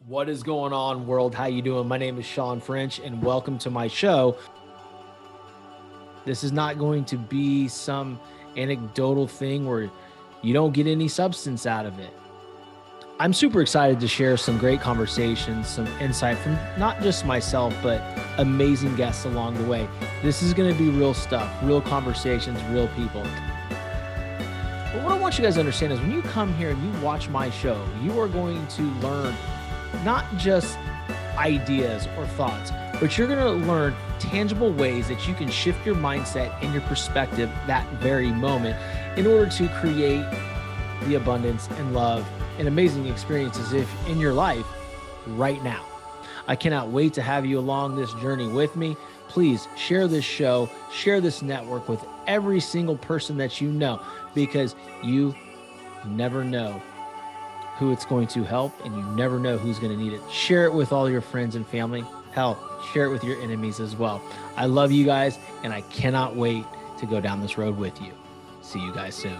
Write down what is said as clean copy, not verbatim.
What is going on, world? How you doing? My name is Shawn French, and welcome to my show. This is not going to be some anecdotal thing where you don't get any substance out of it. I'm super excited to share some great conversations, some insight from not just myself, but amazing guests along the way. This is going to be real stuff, real conversations, real people. But what I want you guys to understand is when you come here and you watch my show, you are going to learn not just ideas or thoughts, but you're going to learn tangible ways that you can shift your mindset and your perspective that very moment in order to create the abundance and love and amazing experiences in your life right now. I cannot wait to have you along this journey with me. Please share this show, share this network with every single person that you know, because you never know who it's going to help, and you never know who's going to need it. Share it with all your friends and family. Hell, share it with your enemies as well. I love you guys, and I cannot wait to go down this road with you. See you guys soon.